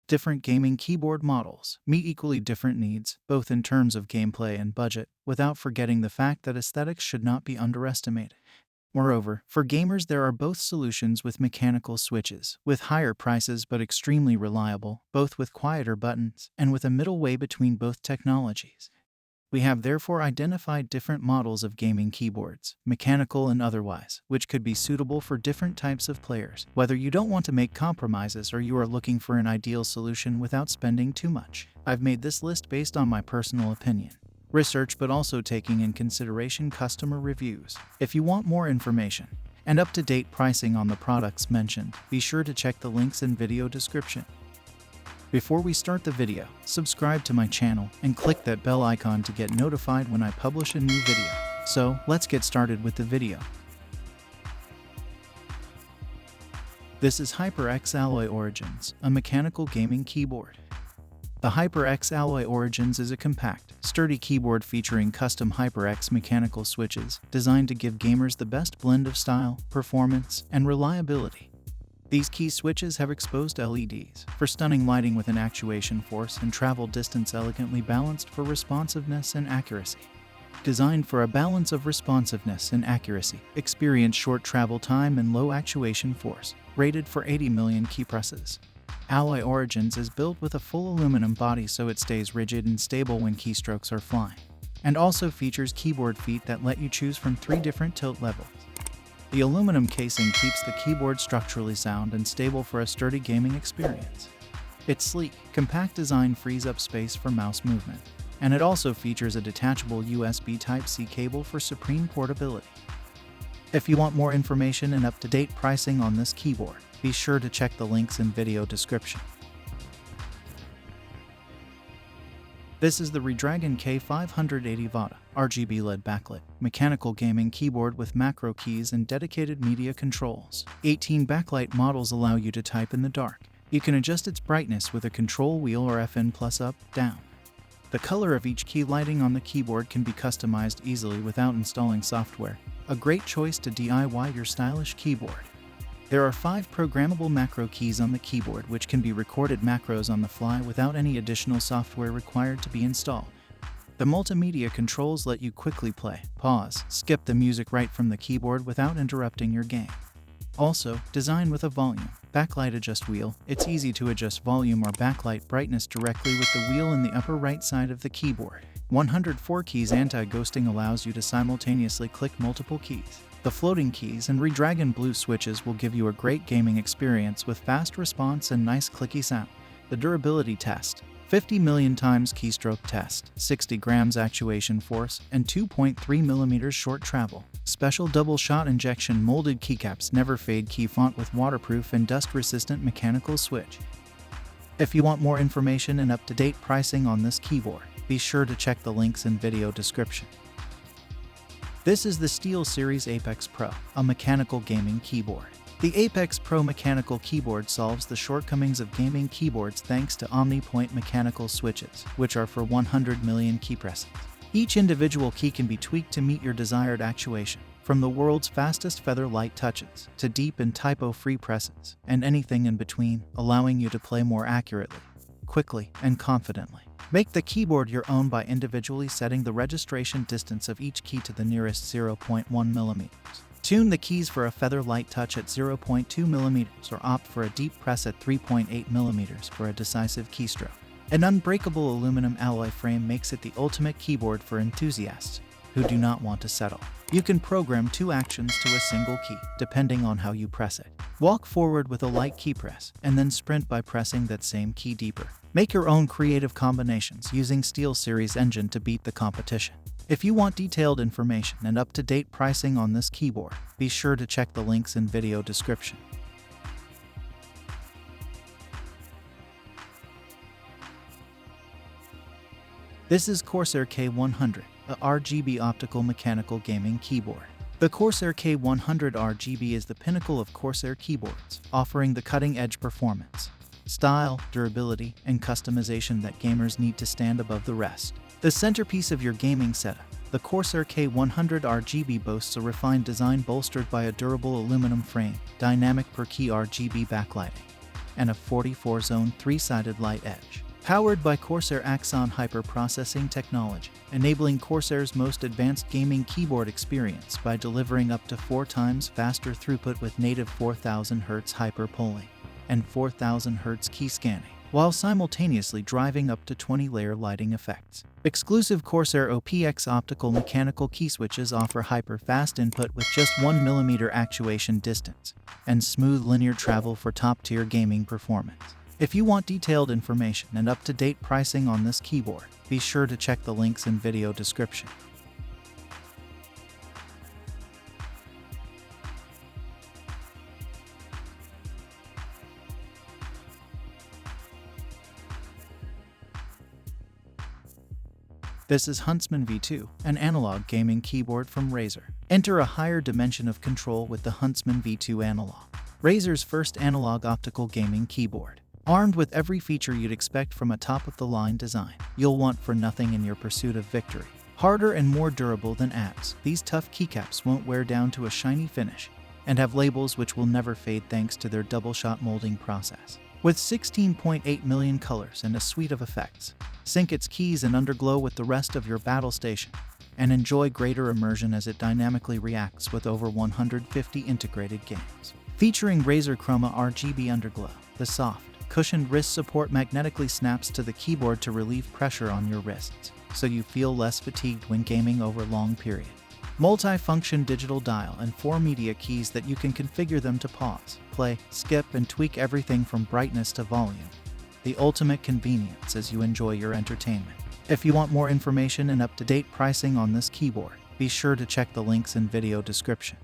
Different gaming keyboard models meet equally different needs, both in terms of gameplay and budget, without forgetting the fact that aesthetics should not be underestimated. Moreover, for gamers there are both solutions with mechanical switches, with higher prices but extremely reliable, both with quieter buttons, and with a middle way between both technologies. We have therefore identified different models of gaming keyboards, mechanical and otherwise, which could be suitable for different types of players, whether you don't want to make compromises or you are looking for an ideal solution without spending too much. I've made this list based on my personal opinion, research, but also taking in consideration customer reviews. If you want more information and up-to-date pricing on the products mentioned, be sure to check the links in video description. Before we start the video, subscribe to my channel and click that bell icon to get notified when I publish a new video. So, let's get started with the video. This is HyperX Alloy Origins, a mechanical gaming keyboard. The HyperX Alloy Origins is a compact, sturdy keyboard featuring custom HyperX mechanical switches designed to give gamers the best blend of style, performance, and reliability. These key switches have exposed LEDs for stunning lighting with an actuation force and travel distance elegantly balanced for responsiveness and accuracy. Designed for a balance of responsiveness and accuracy, experience short travel time and low actuation force, rated for 80 million key presses. Alloy Origins is built with a full aluminum body so it stays rigid and stable when keystrokes are flying, and also features keyboard feet that let you choose from 3 different tilt levels. The aluminum casing keeps the keyboard structurally sound and stable for a sturdy gaming experience. Its sleek, compact design frees up space for mouse movement, and it also features a detachable USB Type-C cable for supreme portability. If you want more information and up-to-date pricing on this keyboard, be sure to check the links in video description. This is the Redragon K580 VADA RGB LED backlit mechanical gaming keyboard with macro keys and dedicated media controls. 18 backlight models allow you to type in the dark. You can adjust its brightness with a control wheel or FN plus up, down. The color of each key lighting on the keyboard can be customized easily without installing software. A great choice to DIY your stylish keyboard. There are 5 programmable macro keys on the keyboard which can be recorded macros on the fly without any additional software required to be installed. The multimedia controls let you quickly play, pause, skip the music right from the keyboard without interrupting your game. Also, designed with a volume, backlight adjust wheel, it's easy to adjust volume or backlight brightness directly with the wheel in the upper right side of the keyboard. 104 keys anti-ghosting allows you to simultaneously click multiple keys. The floating keys and Redragon Blue switches will give you a great gaming experience with fast response and nice clicky sound. The durability test: 50 million times keystroke test, 60 grams actuation force, and 2.3 mm short travel. Special double shot injection molded keycaps never fade key font with waterproof and dust-resistant mechanical switch. If you want more information and up-to-date pricing on this keyboard, be sure to check the links in video description. This is the SteelSeries Apex Pro, a mechanical gaming keyboard. The Apex Pro mechanical keyboard solves the shortcomings of gaming keyboards thanks to OmniPoint mechanical switches, which are for 100 million key presses. Each individual key can be tweaked to meet your desired actuation, from the world's fastest feather light touches to deep and typo-free presses, and anything in between, allowing you to play more accurately, quickly, and confidently. Make the keyboard your own by individually setting the registration distance of each key to the nearest 0.1 mm. Tune the keys for a feather light touch at 0.2 mm or opt for a deep press at 3.8 mm for a decisive keystroke. An unbreakable aluminum alloy frame makes it the ultimate keyboard for enthusiasts who do not want to settle. You can program 2 actions to a single key, depending on how you press it. Walk forward with a light key press, and then sprint by pressing that same key deeper. Make your own creative combinations using SteelSeries engine to beat the competition. If you want detailed information and up-to-date pricing on this keyboard, be sure to check the links in video description. This is Corsair K100, a RGB optical mechanical gaming keyboard. The Corsair K100 RGB is the pinnacle of Corsair keyboards, offering the cutting-edge performance, style, durability, and customization that gamers need to stand above the rest. The centerpiece of your gaming setup, the Corsair K100 RGB boasts a refined design bolstered by a durable aluminum frame, dynamic per-key RGB backlighting, and a 44-zone 3-sided light edge. Powered by Corsair Axon hyper-processing technology, enabling Corsair's most advanced gaming keyboard experience by delivering up to 4 times faster throughput with native 4000 Hz hyper-polling and 4000 Hz key scanning, while simultaneously driving up to 20-layer lighting effects. Exclusive Corsair OPX optical mechanical key switches offer hyper-fast input with just 1mm actuation distance and smooth linear travel for top-tier gaming performance. If you want detailed information and up-to-date pricing on this keyboard, be sure to check the links in video description. This is Huntsman V2, an analog gaming keyboard from Razer. Enter a higher dimension of control with the Huntsman V2 Analog, Razer's first analog optical gaming keyboard. Armed with every feature you'd expect from a top-of-the-line design, you'll want for nothing in your pursuit of victory. Harder and more durable than apps, these tough keycaps won't wear down to a shiny finish and have labels which will never fade thanks to their double-shot molding process. With 16.8 million colors and a suite of effects, sync its keys and underglow with the rest of your battle station and enjoy greater immersion as it dynamically reacts with over 150 integrated games. Featuring Razer Chroma RGB Underglow, the soft, cushioned wrist support magnetically snaps to the keyboard to relieve pressure on your wrists, so you feel less fatigued when gaming over long periods. Multi-function digital dial and 4 media keys that you can configure them to pause, play, skip, and tweak everything from brightness to volume. The ultimate convenience as you enjoy your entertainment. If you want more information and up-to-date pricing on this keyboard, be sure to check the links in video description.